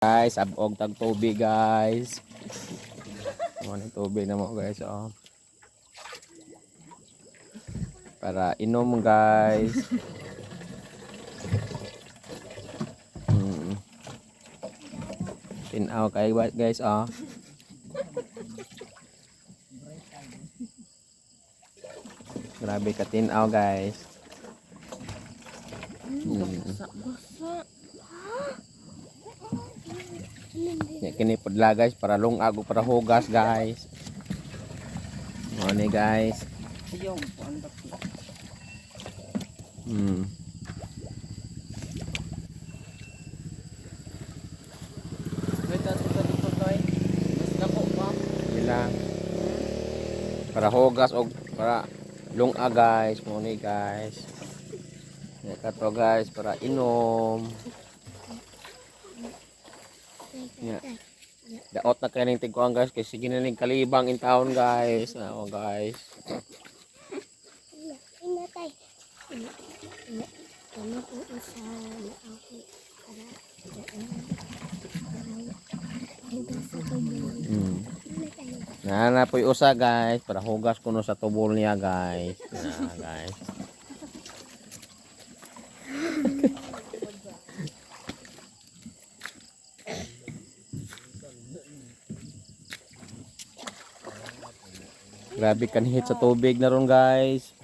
Guys, abog tag tubig guys. Ano ng tubig na mo guys, oh. Para inom guys. Tinaw kay guys, oh. Grabe ka tinaw guys. Ya kini pudla guys para lungag o para hugas guys. Mo ni guys. Ilang para hugas o para lungag guys, mo ni guys. Ya kato guys para inom. Ya. Daot na kaning tigkuan guys kay sige na ning kalibang in town guys. Oh guys. Na po'y usa guys para hugas kuno sa tubol niya guys. Na guys. Grabe kanhit sa tubig na ron guys.